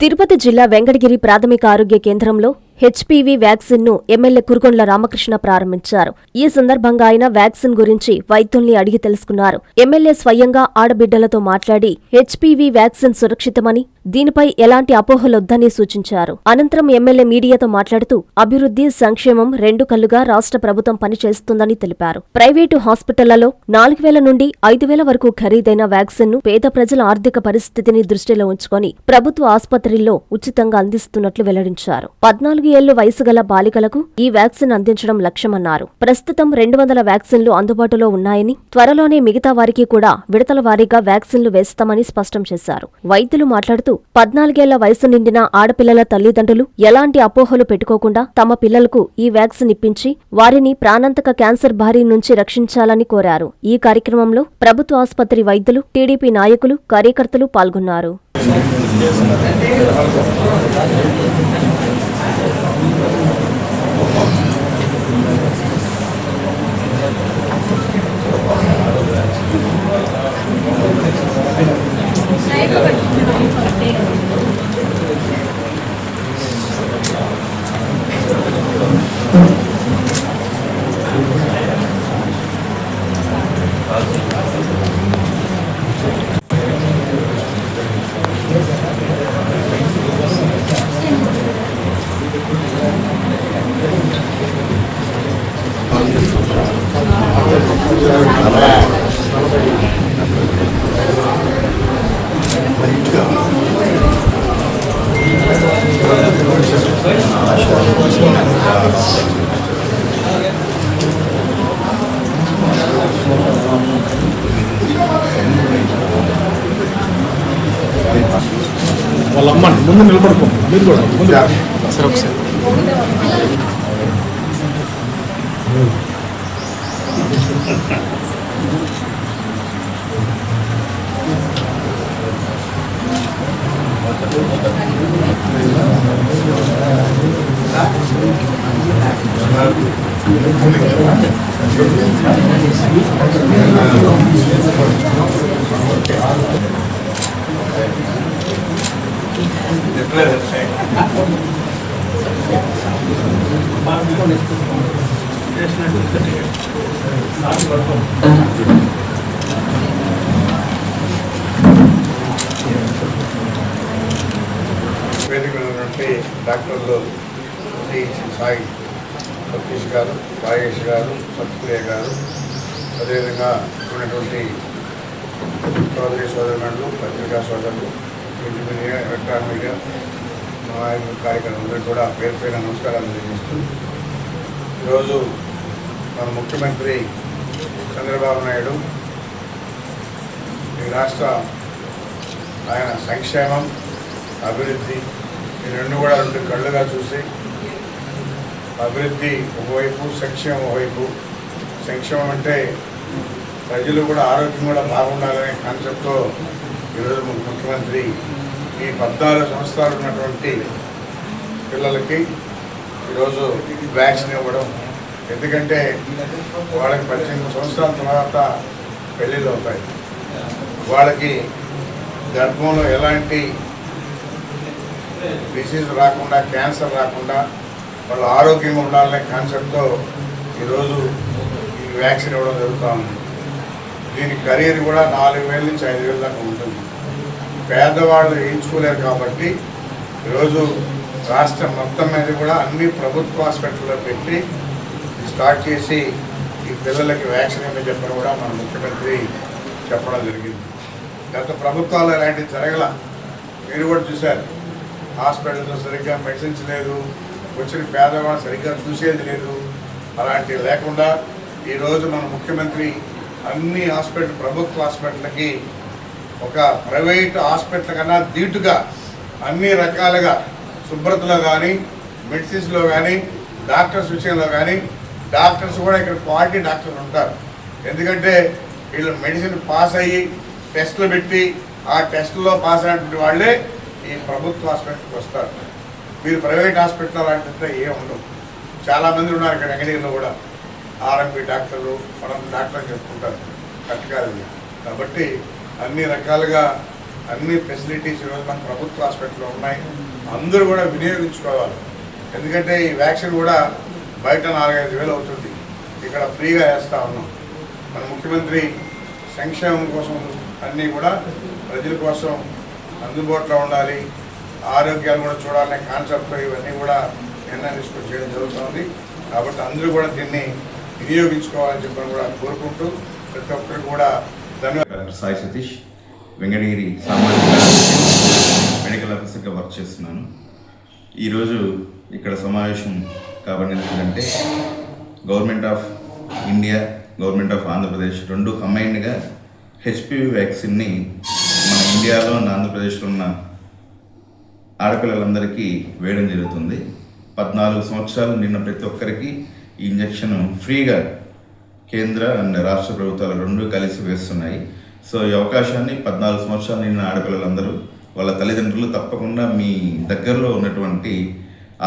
తిరుపతి జిల్లా వెంకటగిరి ప్రాథమిక ఆరోగ్య కేంద్రంలో హెచ్పీవీ వ్యాక్సిన్ ను ఎమ్మెల్యే కురుగొండ్ల రామకృష్ణ ప్రారంభించారు. ఈ సందర్భంగా ఆయన వ్యాక్సిన్ గురించి వైద్యుల్ని అడిగి తెలుసుకున్నారు. ఎమ్మెల్యే స్వయంగా ఆడబిడ్డలతో మాట్లాడి హెచ్పీవీ వ్యాక్సిన్ సురక్షితమని, దీనిపై ఎలాంటి అపోహలొద్దని సూచించారు. అనంతరం ఎమ్మెల్యే మీడియాతో మాట్లాడుతూ అభివృద్ధి, సంక్షేమం రెండు కళ్లుగా రాష్ట్ర ప్రభుత్వం పనిచేస్తుందని తెలిపారు. ప్రైవేటు హాస్పిటళ్లలో 4,000 నుండి 5,000 వరకు ఖరీదైన వ్యాక్సిన్ ను పేద ప్రజల ఆర్థిక పరిస్థితిని దృష్టిలో ఉంచుకొని ప్రభుత్వ ఆసుపత్రుల్లో ఉచితంగా అందిస్తున్నట్లు వెల్లడించారు. 14 ఏళ్లు వయసు గల బాలికలకు ఈ వ్యాక్సిన్ అందించడం లక్ష్యమన్నారు. ప్రస్తుతం 200 వ్యాక్సిన్లు అందుబాటులో ఉన్నాయని, త్వరలోనే మిగతా వారికి కూడా విడతల వారీగా వ్యాక్సిన్లు వేస్తామని స్పష్టం చేశారు. వైద్యులు మాట్లాడుతూ 14 ఏళ్ల వయసు నిండిన ఆడపిల్లల తల్లిదండ్రులు ఎలాంటి అపోహలు పెట్టుకోకుండా తమ పిల్లలకు ఈ వ్యాక్సిన్ ఇప్పించి వారిని ప్రాణాంతక క్యాన్సర్ బారి నుంచి రక్షించాలని కోరారు. ఈ కార్యక్రమంలో ప్రభుత్వ ఆసుపత్రి వైద్యులు, టీడీపీ నాయకులు, కార్యకర్తలు పాల్గొన్నారు. వాళ్ళమ్మ ముందు నిలబడుకో, మీరు కూడా ముందు సరే ఒకసారి వేదికైనటువంటి డాక్టర్లు సాయి సతీష్ గారు, రాజేష్ గారు, సత్ప్రియ గారు, అదేవిధంగా ఉన్నటువంటి సోదరి సోదరులు, పత్రికా సోదరులు, ప్రింట్ మీడియా, ఎలక్ట్రానిక్ మీడియా, కార్యక్రమాలందరికీ కూడా పేరు పైన నమస్కారాలు తెలియజేస్తూ, ఈరోజు మన ముఖ్యమంత్రి చంద్రబాబు నాయుడు ఈ రాష్ట్ర ఆయన సంక్షేమం, అభివృద్ధి ఈ రెండు కూడా రెండు కళ్ళుగా చూసి అభివృద్ధి ఒకవైపు, సంక్షేమం ఒకవైపు. సంక్షేమం అంటే ప్రజలు కూడా ఆరోగ్యం కూడా బాగుండాలనే కాన్సెప్ట్తో ఈరోజు ముఖ్యమంత్రి ఈ 14 సంవత్సరాలు ఉన్నటువంటి పిల్లలకి ఈరోజు వ్యాక్సిన్ ఇవ్వడం. ఎందుకంటే వాళ్ళకి 18 సంవత్సరాల తర్వాత పెళ్ళిళ్ళు అవుతాయి. వాళ్ళకి గర్భంలో ఎలాంటి డిసీజ్ రాకుండా, క్యాన్సర్ రాకుండా వాళ్ళు ఆరోగ్యంగా ఉండాలనే కాన్సెప్ట్తో ఈరోజు ఈ వ్యాక్సిన్ ఇవ్వడం జరుగుతూ ఉంది. దీని ఖరీదు కూడా 4,000 నుంచి 5,000 దాకా ఉంటుంది. పేదవాళ్ళు వేయించుకోలేరు కాబట్టి ఈరోజు రాష్ట్రం మొత్తం మీద కూడా అన్ని ప్రభుత్వ హాస్పిటల్లో పెట్టి స్టార్ట్ చేసి ఈ పిల్లలకి వ్యాక్సిన్ ఏమని చెప్పని కూడా మన ముఖ్యమంత్రి చెప్పడం జరిగింది. గత ప్రభుత్వాలు ఇలాంటివి జరగల, మీరు కూడా చూశారు. హాస్పిటల్లో సరిగ్గా మెడిసిన్స్ లేదు, వచ్చిన పేదవాళ్ళు సరిగ్గా చూసేది లేదు. అలాంటివి లేకుండా ఈరోజు మన ముఖ్యమంత్రి అన్ని హాస్పిటల్, ప్రభుత్వ హాస్పిటల్కి ఒక ప్రైవేట్ హాస్పిటల్ కన్నా ధీటుగా అన్ని రకాలుగా శుభ్రతలో కానీ, మెడిసిన్స్లో కానీ, డాక్టర్స్ విషయంలో కానీ, డాక్టర్స్ కూడా ఇక్కడ క్వాలిటీ డాక్టర్లు ఉంటారు. ఎందుకంటే వీళ్ళు మెడిసిన్ పాస్ అయ్యి టెస్టులు పెట్టి ఆ టెస్టుల్లో పాస్ అయినటువంటి వాళ్ళే ఈ ప్రభుత్వ హాస్పిటల్కి వస్తారు. మీరు ప్రైవేట్ హాస్పిటల్ అలాంటింటే ఏం ఉండవు. చాలామంది ఉన్నారు ఇక్కడ వెంకటగిరిలో కూడా ఆర్ఎంపీ డాక్టర్లు, మనం డాక్టర్లు చెప్పుకుంటారు, కరెక్ట్ కాదు. కాబట్టి అన్ని రకాలుగా అన్ని ఫెసిలిటీస్ ఈరోజు మన ప్రభుత్వ హాస్పిటల్లో ఉన్నాయి. అందరూ కూడా వినియోగించుకోవాలి. ఎందుకంటే ఈ వ్యాక్సిన్ కూడా బయట 4-5 వేలు అవుతుంది, ఇక్కడ ఫ్రీగా వేస్తూ ఉన్నాం. మన ముఖ్యమంత్రి సంక్షేమం కోసం అన్నీ కూడా ప్రజల కోసం అందుబాటులో ఉండాలి, ఆరోగ్యాలు కూడా చూడాలనే కాన్సెప్ట్తో ఇవన్నీ కూడా నిర్ణయం తీసుకొని చేయడం జరుగుతుంది. కాబట్టి అందరూ కూడా దీన్ని వినియోగించుకోవాలని చెప్పని కూడా కోరుకుంటూ ప్రతి ఒక్కరికి కూడా ధన్యవాదాలు. డాక్టర్ సాయి సతీష్, వెంకటగిరి సామాజిక మెడికల్ ఆఫీసర్గా వర్క్ చేస్తున్నాను. ఈరోజు ఇక్కడ సమావేశం కాబడినది ఏంటంటే government of India, government of Andhra Pradesh రెండు కంబైన్డ్గా హెచ్పివి వ్యాక్సిన్ని మన ఇండియాలో ఉన్న ఆంధ్రప్రదేశ్లో ఉన్న ఆడపిల్లలందరికీ వేయడం జరుగుతుంది. 14 సంవత్సరాలు నిన్న ప్రతి ఒక్కరికి ఈ ఇంజెక్షన్ ఫ్రీగా కేంద్ర అండ్ రాష్ట్ర ప్రభుత్వాలు రెండు కలిసి వేస్తున్నాయి. సో ఈ అవకాశాన్ని 14 సంవత్సరాలు నిన్న ఆడపిల్లలందరూ వాళ్ళ తల్లిదండ్రులు తప్పకుండా మీ దగ్గరలో ఉన్నటువంటి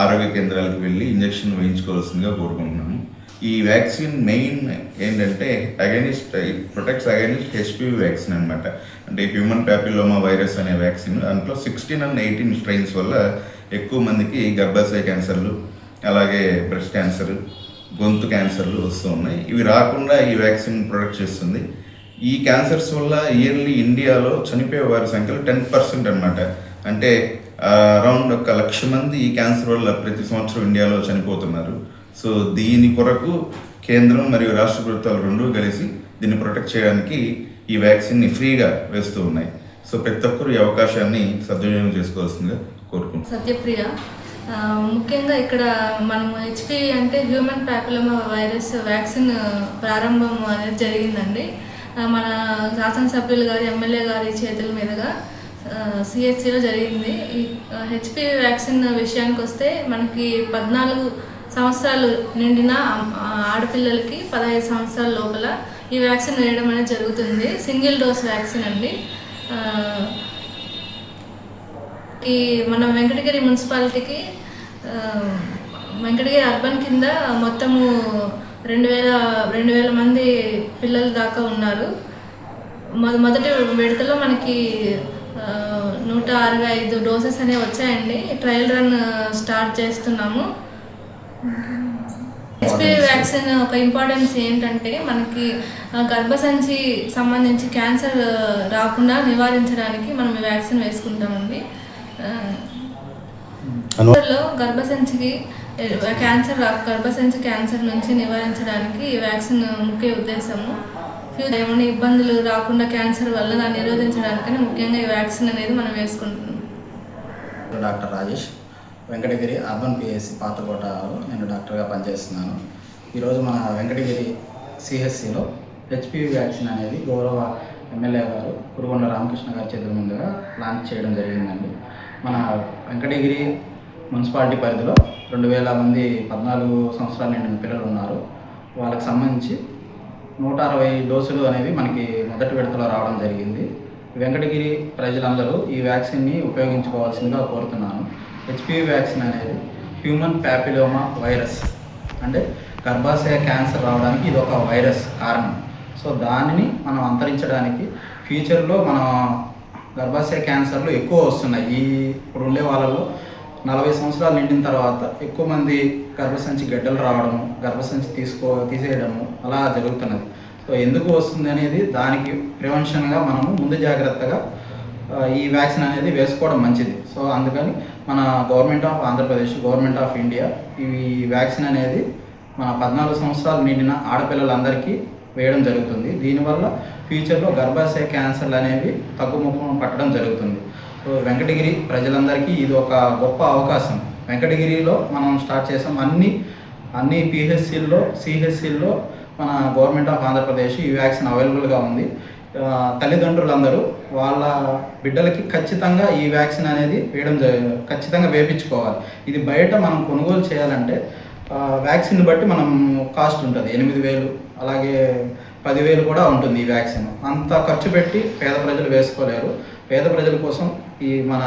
ఆరోగ్య కేంద్రాలకు వెళ్ళి ఇంజెక్షన్ వేయించుకోవాల్సిందిగా కోరుకుంటున్నాము. ఈ వ్యాక్సిన్ మెయిన్ ఏంటంటే ప్రొటెక్ట్స్ అగైనిస్ట్ హెచ్పివి వ్యాక్సిన్ అనమాట. అంటే హ్యూమన్ ప్యాపిలోమా వైరస్ అనే వ్యాక్సిన్. దాంట్లో 16 and 18 స్ట్రెయిన్స్ వల్ల ఎక్కువ మందికి గర్భాశయ క్యాన్సర్లు, అలాగే బ్రెస్ట్ క్యాన్సర్, గొంతు క్యాన్సర్లు వస్తూ ఉన్నాయి. ఇవి రాకుండా ఈ వ్యాక్సిన్ ప్రొటెక్ట్ చేస్తుంది. ఈ క్యాన్సర్స్ వల్ల ఇయర్లీ ఇండియాలో చనిపోయే వారి సంఖ్యలో 10% అనమాట. అంటే అరౌండ్ 1,00,000 మంది ఈ క్యాన్సర్ వల్ల ప్రతి సంవత్సరం ఇండియాలో చనిపోతున్నారు. సో దీని కొరకు కేంద్రం మరియు రాష్ట్ర ప్రభుత్వాలు రెండూ కలిసి దీన్ని ప్రొటెక్ట్ చేయడానికి ఈ వ్యాక్సిన్ని ఫ్రీగా వేస్తూ ఉన్నాయి. సో ప్రతి ఒక్కరు ఈ అవకాశాన్ని సద్వినియోగం చేసుకోవాల్సిందిగా కోరుకుంటున్నాను. సత్యప్రియ. ముఖ్యంగా ఇక్కడ మనం హెచ్పివి అంటే హ్యూమన్ ప్యాపిలోమా వైరస్ వ్యాక్సిన్ ప్రారంభం అనేది జరిగిందండి. మన శాసనసభ్యులు గారి, ఎమ్మెల్యే గారి చేతుల మీదుగా సిహెచ్సిలో జరిగింది. ఈ హెచ్పివి వ్యాక్సిన్ విషయానికి వస్తే మనకి 14 సంవత్సరాలు నిండిన ఆడపిల్లలకి 15 సంవత్సరాల లోపల ఈ వ్యాక్సిన్ వేయడం అనేది జరుగుతుంది. సింగిల్ డోస్ వ్యాక్సిన్ అండి. ఈ మన వెంకటగిరి మున్సిపాలిటీకి వెంకటగిరి అర్బన్ కింద మొత్తము 2,000 మంది పిల్లలు దాకా ఉన్నారు. మొదటి విడతలో మనకి 165 డోసెస్ అనేవి వచ్చాయండి. ట్రయల్ రన్ స్టార్ట్ చేస్తున్నాము. హెచ్పివి వ్యాక్సిన్ ఒక ఇంపార్టెన్స్ ఏంటంటే మనకి గర్భసంచి సంబంధించి క్యాన్సర్ రాకుండా నివారించడానికి మనం ఈ వ్యాక్సిన్ వేసుకుంటామండి. గర్భసంచి క్యాన్సర్ నుంచి నివారించడానికి ఈ వ్యాక్సిన్ ముఖ్య ఉద్దేశము. ఏమైనా ఇబ్బందులు రాకుండా క్యాన్సర్ వల్ల దాన్ని నిరోధించడానికని ముఖ్యంగా ఈ వ్యాక్సిన్ అనేది మనం వేసుకుంటున్నాం. Doctor Rajesh, Venkatagiri urban PSC పాతకోటలో నేను డాక్టర్గా పనిచేస్తున్నాను. ఈరోజు మన వెంకటగిరి సిహెచ్సిలో హెచ్పివి వ్యాక్సిన్ అనేది గౌరవ ఎమ్మెల్యే గారు కురుగొండ రామకృష్ణ గారి చేతుల మీదుగా లాంచ్ చేయడం జరిగిందండి. మన వెంకటగిరి మున్సిపాలిటీ పరిధిలో 2,000 మంది 14 సంవత్సరాల నిండిన పిల్లలు ఉన్నారు. వాళ్ళకి సంబంధించి 160 డోసులు అనేవి మనకి మొదటి విడతలో రావడం జరిగింది. వెంకటగిరి ప్రజలందరూ ఈ వ్యాక్సిన్ని ఉపయోగించుకోవాల్సిందిగా కోరుతున్నాను. హెచ్పివి వ్యాక్సిన్ అనేది హ్యూమన్ ప్యాపిలోమా వైరస్, అంటే గర్భాశయ క్యాన్సర్ రావడానికి ఇది ఒక వైరస్ కారణం. సో దానిని మనం అంతరించడానికి ఫ్యూచర్లో మన గర్భాశయ క్యాన్సర్లు ఎక్కువ వస్తున్నాయి. ఇప్పుడు ఉండే వాళ్ళలో 40 సంవత్సరాలు నిండిన తర్వాత ఎక్కువ మంది గర్భసంచి గడ్డలు రావడము, గర్భసంచి తీసేయడము అలా జరుగుతున్నది. సో ఎందుకు వస్తుంది అనేది దానికి ప్రివెన్షన్గా మనము ముందు జాగ్రత్తగా ఈ వ్యాక్సిన్ అనేది వేసుకోవడం మంచిది. సో అందుకని మన government of Andhra Pradesh, government of India ఈ వ్యాక్సిన్ అనేది మన 14 సంవత్సరాలు నిండిన ఆడపిల్లలందరికీ వేయడం జరుగుతుంది. దీనివల్ల ఫ్యూచర్లో గర్భాశయ క్యాన్సర్లు అనేవి తగ్గుముఖం పట్టడం జరుగుతుంది. సో వెంకటగిరి ప్రజలందరికీ ఇది ఒక గొప్ప అవకాశం. వెంకటగిరిలో మనం స్టార్ట్ చేసాం. అన్ని పిహెచ్సిల్లో, సిహెచ్సిల్లో మన గవర్నమెంట్ ఆఫ్ ఆంధ్రప్రదేశ్ ఈ వ్యాక్సిన్ అవైలబుల్గా ఉంది. తల్లిదండ్రులందరూ వాళ్ళ బిడ్డలకి ఖచ్చితంగా ఈ వ్యాక్సిన్ అనేది ఖచ్చితంగా వేయించుకోవాలి. ఇది బయట మనం కొనుగోలు చేయాలంటే వ్యాక్సిన్ బట్టి మనం కాస్ట్ ఉంటుంది. 8,000 అలాగే 10,000 కూడా ఉంటుంది ఈ వ్యాక్సిన్. అంత ఖర్చు పెట్టి పేద ప్రజలు వేసుకోలేరు. పేద ప్రజల కోసం ఈ మన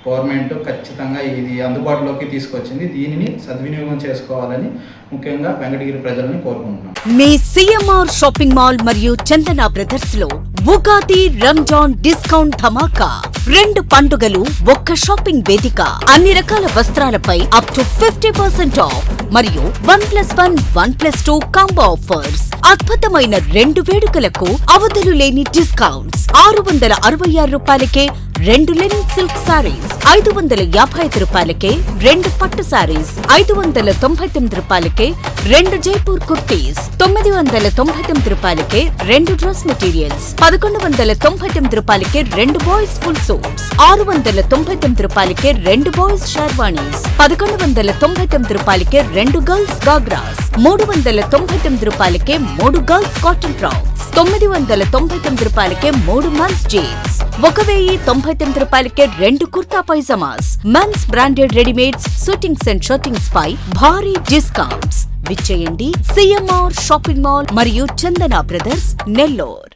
గవర్నమెంట్ ఖచ్చితంగా ఇది అందుబాటులోకి తీసుకొచ్చింది. దీనిని సద్వినియోగం చేసుకోవాలని ముఖ్యంగా వెంకటగిరి ప్రజలని కోరుకుంటున్నాం. మీ సిఎంఆర్ షాపింగ్ మాల్ మరియు చందన బ్రదర్స్ లో ఉగాది రంజాన్ డిస్కౌంట్ ధమాకా 2 పండుగలు ఒక్క షాపింగ్ వేదిక. అన్ని రకాల వస్త్రాలపై అప్ టు 50% ఆఫ్ మరియు 1+1, 1+2 కాంబో ఆఫర్స్. అద్భుతమైన 2 వేడుకలకు అవధులు లేని డిస్కౌంట్స్. 666 రూపాయలకే 2 లెనిన్ సిల్క్ సారీస్, 555 రూపాయలకే 2 పట్టు సారీస్, 599 రూపాయలకే 2 జైపూర్ కుర్తీస్, 999 రూపాయలకే 2 డ్రెస్ మెటీరియల్స్, 1199 రూపాయలకే 2 బాయ్స్ ఫుల్ సూట్స్, 699 రూపాయలకే 2 బాయ్స్ షర్వాణీస్, 1199 రూపాయలకే 2 గర్ల్స్ గాగ్రాస్, 399 రూపాయలకే 3 గర్ల్స్ కాటన్ ఫ్రాక్స్, 999 రూపాయలకే 3 మెన్స్ జీన్స్, 1099 రూపాయలకే 2 kurta pyjamas. Men's branded readymades, shootings and shirtings పై భారీ డిస్కౌంట్స్. విచ్చేయండి సిఎంఆర్ షాపింగ్ మాల్ మరియు చందన బ్రదర్స్, నెల్లూరు.